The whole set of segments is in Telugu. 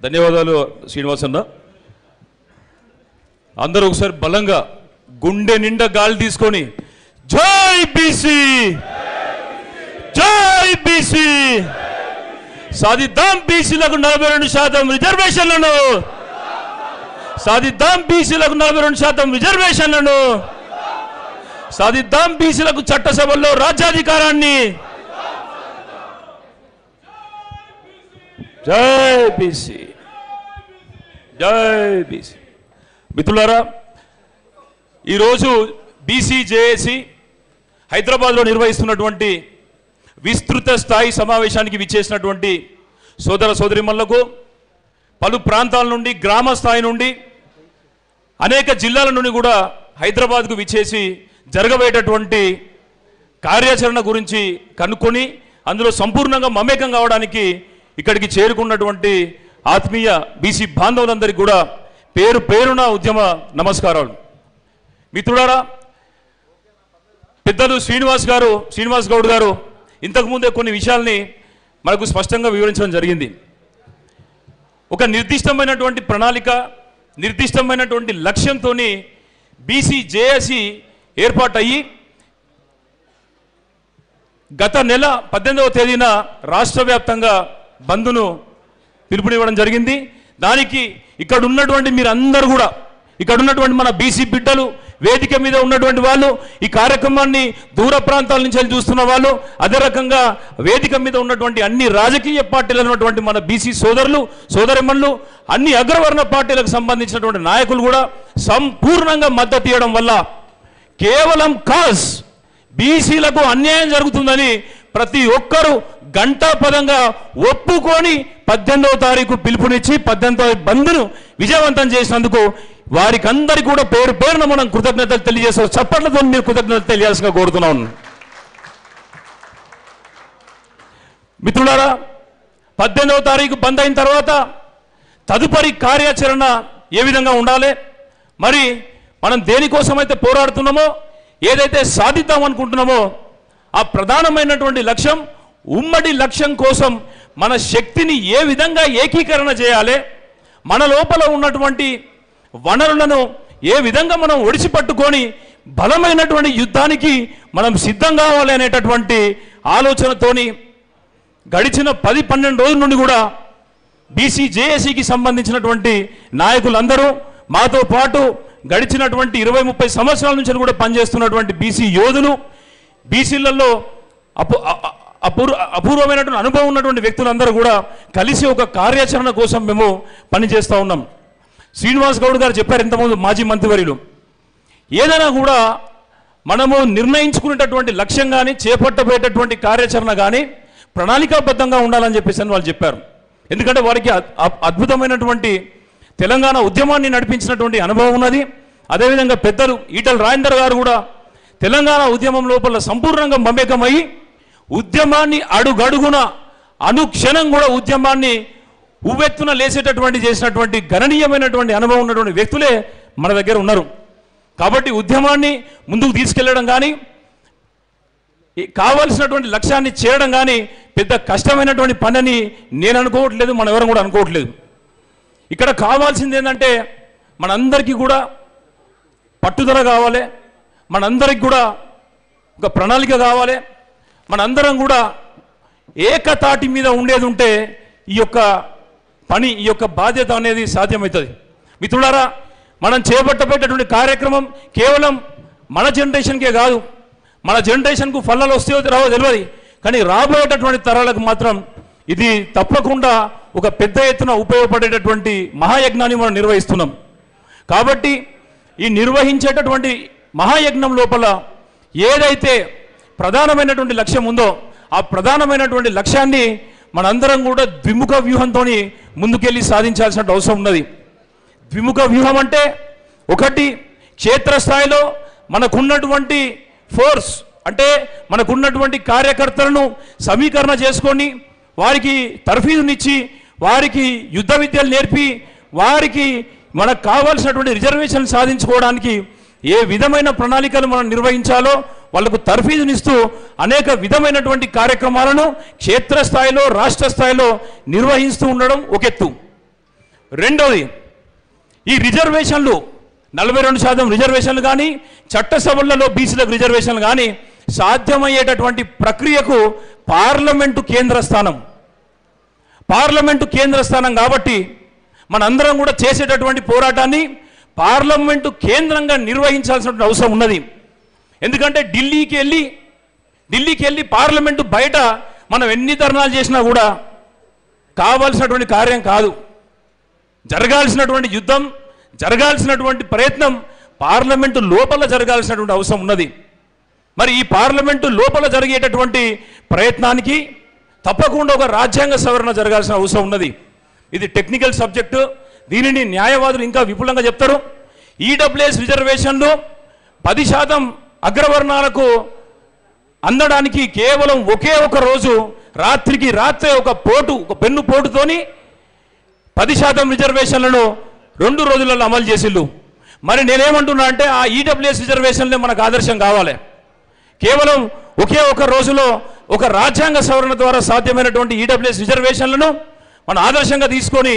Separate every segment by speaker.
Speaker 1: ధన్యవాదాలు శ్రీనివాస్ అన్న. అందరూ ఒకసారి బలంగా గుండె నిండా గాలి తీసుకొని జై బీసీ, జై బీసీ, సాధిద్దాం బీసీలకు 42% రిజర్వేషన్లను, సాధిద్దాం బీసీలకు 42% రిజర్వేషన్లను, సాధిద్దాం బీసీలకు చట్టసభల్లో రాజ్యాధికారాన్ని. జై బీసీ, జై బీసీ. మిత్రులారా, ఈరోజు బీసీ జేఏసీ హైదరాబాద్లో నిర్వహిస్తున్నటువంటి విస్తృత స్థాయి సమావేశానికి విచ్చేసినటువంటి సోదర సోదరిమణులకు పలు ప్రాంతాల నుండి, గ్రామ స్థాయి నుండి, అనేక జిల్లాల నుండి కూడా హైదరాబాద్కు విచ్చేసి జరగబోయేటటువంటి కార్యాచరణ గురించి కనుక్కొని అందులో సంపూర్ణంగా మమేకం కావడానికి ఇక్కడికి చేరుకున్నటువంటి ఆత్మీయ బీసీ బాంధవులందరికీ కూడా పేరు పేరున ఉద్యమ నమస్కారాలు. మిత్రులారా, పెద్దలు శ్రీనివాస్ గౌడ్ గారు ఇంతకుముందే కొన్ని విషయాల్ని మనకు స్పష్టంగా వివరించడం జరిగింది. ఒక నిర్దిష్టమైనటువంటి ప్రణాళిక, నిర్దిష్టమైనటువంటి లక్ష్యంతో బీసీ జేఏసీ ఏర్పాటయ్యి గత నెల 18వ తేదీన రాష్ట్ర వ్యాప్తంగా బంద్ను పిలుపునివ్వడం జరిగింది. దానికి ఇక్కడ ఉన్నటువంటి మీరందరూ కూడా, ఇక్కడ ఉన్నటువంటి మన బీసీ బిడ్డలు, వేదిక మీద ఉన్నటువంటి వాళ్ళు, ఈ కార్యక్రమాన్ని దూర ప్రాంతాల నుంచి చూస్తున్న వాళ్ళు, అదే రకంగా వేదిక మీద ఉన్నటువంటి అన్ని రాజకీయ పార్టీలు ఉన్నటువంటి మన బీసీ సోదరులు సోదరిమణులు, అన్ని అగ్రవర్ణ పార్టీలకు సంబంధించినటువంటి నాయకులు కూడా సంపూర్ణంగా మద్దతు ఇవ్వడం వల్ల కేవలం కాజ్ బీసీలకు అన్యాయం జరుగుతుందని ప్రతి ఒక్కరూ గంటాపదంగా ఒప్పుకొని 18వ తారీఖు పిలుపునిచ్చి 18వ బంద్ను విజయవంతం చేసినందుకు వారికి అందరికీ కూడా పేరు పేరున మనం కృతజ్ఞతలు తెలియజేస్తాం. చప్పట్లతో మీరు కృతజ్ఞతలు తెలియాల్సిందిగా కోరుతున్నాం. మిత్రులారా, 18వ తారీఖు బంద్ అయిన తర్వాత తదుపరి కార్యాచరణ ఏ విధంగా ఉండాలి, మరి మనం దేనికోసమైతే పోరాడుతున్నామో, ఏదైతే సాధిద్దాం అనుకుంటున్నామో ఆ ప్రధానమైనటువంటి లక్ష్యం, ఉమ్మడి లక్ష్యం కోసం మన శక్తిని ఏ విధంగా ఏకీకరణ చేయాలి, మన లోపల ఉన్నటువంటి వనరులను ఏ విధంగా మనం ఒడిసిపట్టుకొని బలమైనటువంటి యుద్ధానికి మనం సిద్ధం కావాలి అనేటటువంటి ఆలోచనతోని గడిచిన 10-12 రోజుల నుండి కూడా బీసీ జేఏసీకి సంబంధించినటువంటి నాయకులందరూ మాతో పాటు గడిచినటువంటి 20-30 సంవత్సరాల నుంచి కూడా పనిచేస్తున్నటువంటి బీసీ యోధులు, బీసీలలో అపూర్వమైనటువంటి అనుభవం ఉన్నటువంటి వ్యక్తులందరూ కూడా కలిసి ఒక కార్యాచరణ కోసం మేము పనిచేస్తూ ఉన్నాం. శ్రీనివాస్ గౌడ్ గారు చెప్పారు ఇంతకుముందు, మాజీ మంత్రివర్యులు, ఏదైనా కూడా మనము నిర్ణయించుకునేటటువంటి లక్ష్యం కానీ, చేపట్టబోయేటటువంటి కార్యాచరణ కానీ ప్రణాళికాబద్ధంగా ఉండాలని చెప్పేసి వాళ్ళు చెప్పారు. ఎందుకంటే వారికి అద్భుతమైనటువంటి తెలంగాణ ఉద్యమాన్ని నడిపించినటువంటి అనుభవం ఉన్నది. అదేవిధంగా పెద్దలు ఈటల రాజేందర్ గారు కూడా తెలంగాణ ఉద్యమం లోపల సంపూర్ణంగా మమేకమయ్యి ఉద్యమాన్ని అడుగడుగున అనుక్షణం కూడా ఉద్యమాన్ని ఉవ్వెత్తున లేసేటటువంటి చేసినటువంటి గణనీయమైనటువంటి అనుభవం ఉన్నటువంటి వ్యక్తులే మన దగ్గర ఉన్నారు. కాబట్టి ఉద్యమాన్ని ముందుకు తీసుకెళ్లడం కానీ, కావాల్సినటువంటి లక్ష్యాన్ని చేరడం కానీ పెద్ద కష్టమైనటువంటి పనిని నేను అనుకోవట్లేదు, మనం ఎవరు కూడా అనుకోవట్లేదు. ఇక్కడ కావాల్సింది ఏంటంటే మనందరికీ కూడా పట్టుదల కావాలి, మనందరికి కూడా ఒక ప్రణాళిక కావాలి, మనందరం కూడా ఏకతాటి మీద ఉండేది ఉంటే ఈ యొక్క పని, ఈ యొక్క బాధ్యత అనేది సాధ్యమవుతుంది. మిత్రులారా, మనం చేపట్టబోయేటటువంటి కార్యక్రమం కేవలం మన జనరేషన్కే కాదు, మన జనరేషన్కు ఫలాలు వస్తాయో రావో తెలియదు, కానీ రాబోయేటటువంటి తరాలకు మాత్రం ఇది తప్పకుండా ఒక పెద్ద ఎత్తున ఉపయోగపడేటటువంటి మహాయజ్ఞాన్ని మనం నిర్వహిస్తున్నాం. కాబట్టి ఈ నిర్వహించేటటువంటి మహాయజ్ఞం లోపల ఏదైతే ప్రధానమైనటువంటి లక్ష్యం ఉందో ఆ ప్రధానమైనటువంటి లక్ష్యాన్ని మనందరం కూడా ద్విముఖ వ్యూహంతో ముందుకెళ్ళి సాధించాల్సిన అవసరం ఉన్నది. ద్విముఖ వ్యూహం అంటే ఒకటి, క్షేత్రస్థాయిలో మనకున్నటువంటి ఫోర్స్, అంటే మనకున్నటువంటి కార్యకర్తలను సమీకరణ చేసుకొని వారికి తర్ఫీదునిచ్చి, వారికి యుద్ధ విద్యలు నేర్పి, వారికి మనకు కావాల్సినటువంటి రిజర్వేషన్ సాధించుకోవడానికి ఏ విధమైన ప్రణాళికలు మనం నిర్వహించాలో వాళ్లకు తర్ఫీదునిస్తూ అనేక విధమైనటువంటి కార్యక్రమాలను క్షేత్రస్థాయిలో, రాష్ట్ర స్థాయిలో నిర్వహిస్తూ ఉండడం ఒక ఎత్తు. రెండోది, ఈ రిజర్వేషన్లు 42% రిజర్వేషన్లు కానీ చట్టసభలలో బీసీలకు రిజర్వేషన్లు కానీ సాధ్యమయ్యేటటువంటి ప్రక్రియకు పార్లమెంటు కేంద్ర స్థానం కాబట్టి మనందరం కూడా చేసేటటువంటి పోరాటాన్ని పార్లమెంటు కేంద్రంగా నిర్వహించాల్సిన అవసరం ఉన్నది. ఎందుకంటే ఢిల్లీకి వెళ్ళి పార్లమెంటు బయట మనం ఎన్ని ధర్నాలు చేసినా కూడా కావాల్సినటువంటి కార్యం కాదు. జరగాల్సినటువంటి యుద్ధం, జరగాల్సినటువంటి ప్రయత్నం పార్లమెంటు లోపల జరగాల్సినటువంటి అవసరం ఉన్నది. మరి ఈ పార్లమెంటు లోపల జరిగేటటువంటి ప్రయత్నానికి తప్పకుండా ఒక రాజ్యాంగ సవరణ జరగాల్సిన అవసరం ఉన్నది. ఇది టెక్నికల్ సబ్జెక్టు, దీనిని న్యాయవాదులు ఇంకా విపులంగా చెప్తారు. ఈడబ్ల్యూఎస్ రిజర్వేషన్లు 10% అగ్రవర్ణాలకు అందడానికి కేవలం ఒకే ఒక రోజు రాత్రికి రాత్రే ఒక పెన్ను పోటుతోని 10% రిజర్వేషన్లను 2 రోజులలో అమలు చేసిళ్ళు. మరి నేనేమంటున్నా అంటే ఆ ఈడబ్ల్యూఎస్ రిజర్వేషన్లే మనకు ఆదర్శం కావాలి. కేవలం ఒకే ఒక రోజులో ఒక రాజ్యాంగ సవరణ ద్వారా సాధ్యమైనటువంటి ఈడబ్ల్యూఎస్ రిజర్వేషన్లను మనం ఆదర్శంగా తీసుకొని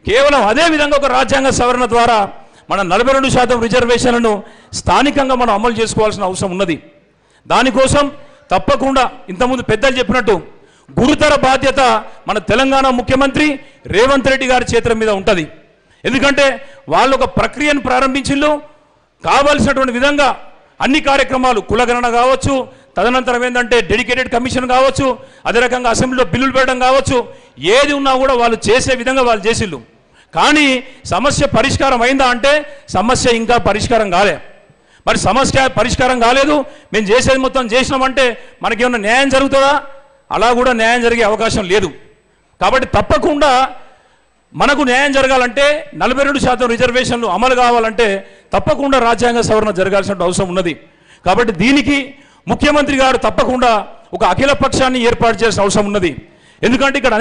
Speaker 1: కేవలం అదే విధంగా ఒక రాజ్యాంగ సవరణ ద్వారా మన 42% రిజర్వేషన్లను స్థానికంగా మనం అమలు చేసుకోవాల్సిన అవసరం ఉన్నది. దానికోసం తప్పకుండా ఇంతకుముందు పెద్దలు చెప్పినట్టు గురుతర బాధ్యత మన తెలంగాణ ముఖ్యమంత్రి రేవంత్ రెడ్డి గారి చేతుల మీద ఉంటుంది. ఎందుకంటే వాళ్ళు ఒక ప్రక్రియను ప్రారంభించిళ్ళు. కావాల్సినటువంటి విధంగా అన్ని కార్యక్రమాలు, కులగణన కావచ్చు, తదనంతరం ఏంటంటే డెడికేటెడ్ కమిషన్ కావచ్చు, అదే రకంగా అసెంబ్లీలో బిల్లులు పెట్టడం కావచ్చు, ఏది ఉన్నా కూడా వాళ్ళు చేసే విధంగా వాళ్ళు చేసిళ్ళు. కానీ సమస్య పరిష్కారం అయిందా అంటే సమస్య ఇంకా పరిష్కారం కాలే. మరి సమస్య పరిష్కారం కాలేదు, మేము చేసేది మొత్తం చేసినామంటే మనకేమన్నా న్యాయం జరుగుతుందా? అలా కూడా న్యాయం జరిగే అవకాశం లేదు. కాబట్టి తప్పకుండా మనకు న్యాయం జరగాలంటే 42% రిజర్వేషన్లు అమలు కావాలంటే తప్పకుండా రాజ్యాంగ సవరణ జరగాల్సిన అవసరం ఉన్నది. కాబట్టి దీనికి ముఖ్యమంత్రి గారు తప్పకుండా ఒక అఖిల పక్షాన్ని ఏర్పాటు చేయాల్సిన అవసరం ఉన్నది. ఎందుకంటే ఇక్కడ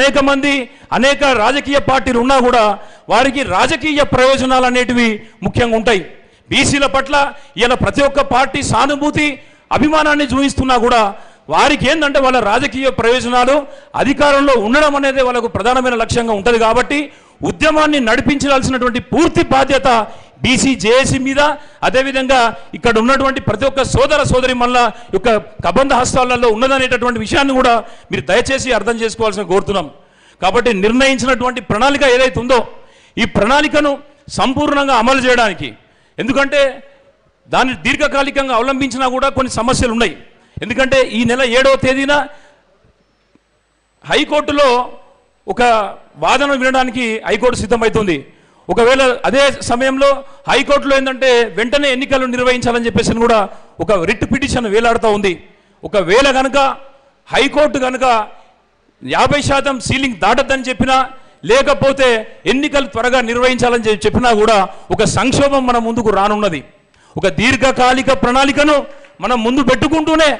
Speaker 1: అనేక రాజకీయ పార్టీలు ఉన్నా కూడా వారికి రాజకీయ ప్రయోజనాలు అనేటివి ముఖ్యంగా ఉంటాయి. బీసీల పట్ల ఇలా ప్రతి ఒక్క పార్టీ సానుభూతి, అభిమానాన్ని చూపిస్తున్నా కూడా వారికి ఏంటంటే వాళ్ళ రాజకీయ ప్రయోజనాలు అధికారంలో ఉండడం అనేది వాళ్ళకు ప్రధానమైన లక్ష్యంగా ఉంటుంది. కాబట్టి ఉద్యమాన్ని నడిపించాల్సినటువంటి పూర్తి బాధ్యత బీసీ జేఏసీ మీద, అదేవిధంగా ఇక్కడ ఉన్నటువంటి ప్రతి ఒక్క సోదరి మళ్ళ యొక్క కబంధ హస్తాలలో ఉన్నదనేటటువంటి విషయాన్ని కూడా మీరు దయచేసి అర్థం చేసుకోవాల్సిన కోరుతున్నాం. కాబట్టి నిర్ణయించినటువంటి ప్రణాళిక ఏదైతే ఉందో ఈ ప్రణాళికను సంపూర్ణంగా అమలు చేయడానికి, ఎందుకంటే దాన్ని దీర్ఘకాలికంగా అవలంబించినా కూడా కొన్ని సమస్యలు ఉన్నాయి. ఎందుకంటే ఈ నెల 7వ తేదీన హైకోర్టులో ఒక వాదన వినడానికి హైకోర్టు సిద్ధమవుతుంది. ఒకవేళ అదే సమయంలో హైకోర్టులో ఏంటంటే వెంటనే ఎన్నికలు నిర్వహించాలని చెప్పేసి కూడా ఒక రిట్ పిటిషన్ వేలాడుతూ ఉంది. ఒకవేళ కనుక హైకోర్టు కనుక 50% సీలింగ్ దాటద్దని చెప్పినా, లేకపోతే ఎన్నికలు త్వరగా నిర్వహించాలని చెప్పినా కూడా ఒక సంక్షోభం మన ముందుకు రానున్నది. ఒక దీర్ఘకాలిక ప్రణాళికను మనం ముందు పెట్టుకుంటూనే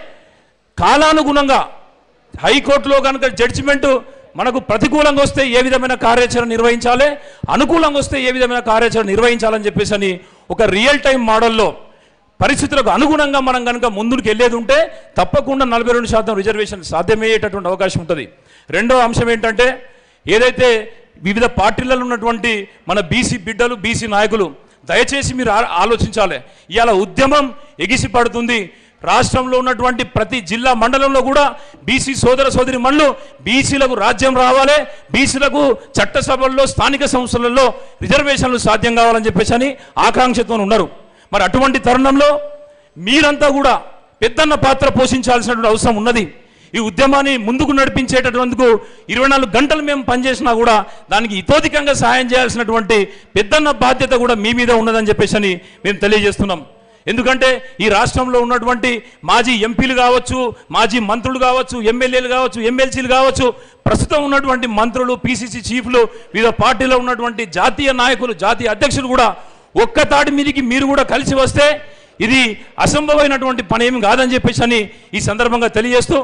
Speaker 1: కాలానుగుణంగా హైకోర్టులో కనుక జడ్జిమెంటు మనకు ప్రతికూలంగా వస్తే ఏ విధమైన కార్యాచరణ నిర్వహించాలి, అనుకూలంగా వస్తే ఏ విధమైన కార్యాచరణ నిర్వహించాలని చెప్పేసి ఒక రియల్ టైం మోడల్లో పరిస్థితులకు అనుగుణంగా మనం కనుక ముందుకు వెళ్ళేది ఉంటే తప్పకుండా 42% రిజర్వేషన్ సాధ్యమయ్యేటటువంటి అవకాశం ఉంటుంది. రెండో అంశం ఏంటంటే ఏదైతే వివిధ పార్టీలలో ఉన్నటువంటి మన బీసీ బిడ్డలు, బీసీ నాయకులు దయచేసి మీరు ఆలోచించాలి. ఇవాళ ఉద్యమం ఎగిసి పడుతుంది. రాష్ట్రంలో ఉన్నటువంటి ప్రతి జిల్లా మండలంలో కూడా బీసీ సోదరి మనులు బీసీలకు రాజ్యం రావాలి, బీసీలకు చట్టసభల్లో స్థానిక సంస్థలలో రిజర్వేషన్లు సాధ్యం కావాలని చెప్పేసి ఆకాంక్షతో ఉన్నారు. మరి అటువంటి తరుణంలో మీరంతా కూడా పెద్దన్న పాత్ర పోషించాల్సినటువంటి అవసరం ఉన్నది. ఈ ఉద్యమాన్ని ముందుకు నడిపించేటటువందుకు 24 గంటలు మేము పనిచేసినా కూడా దానికి ఇతోధికంగా సహాయం చేయాల్సినటువంటి పెద్దన్న బాధ్యత కూడా మీ మీద ఉన్నదని చెప్పేసి మేము తెలియజేస్తున్నాం. ఎందుకంటే ఈ రాష్ట్రంలో ఉన్నటువంటి మాజీ ఎంపీలు కావచ్చు, మాజీ మంత్రులు కావచ్చు, ఎమ్మెల్యేలు కావచ్చు, ఎమ్మెల్సీలు కావచ్చు, ప్రస్తుతం ఉన్నటువంటి మంత్రులు, పిసిసి చీఫ్లు, వివిధ పార్టీలో ఉన్నటువంటి జాతీయ నాయకులు, జాతీయ అధ్యక్షులు కూడా ఒక్కతాటి మీదికి మీరు కూడా కలిసి వస్తే ఇది అసంభవమైనటువంటి పని ఏమి కాదని చెప్పేసి ఈ సందర్భంగా తెలియజేస్తూ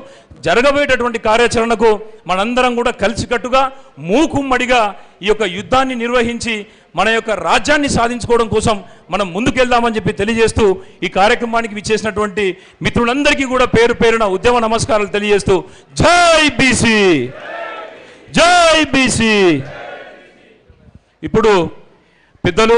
Speaker 1: జరగబోయేటటువంటి కార్యాచరణకు మనందరం కూడా కలిసికట్టుగా మూకుమ్మడిగా ఈ యొక్క యుద్ధాన్ని నిర్వహించి మన యొక్క రాజ్యాన్ని సాధించుకోవడం కోసం మనం ముందుకెళ్దామని చెప్పి తెలియజేస్తూ ఈ కార్యక్రమానికి విచ్చేసినటువంటి మిత్రులందరికీ కూడా పేరు పేరున ఉద్యమ నమస్కారాలు తెలియజేస్తూ జై బీసీ, జై బీసీ. ఇప్పుడు పెద్దలు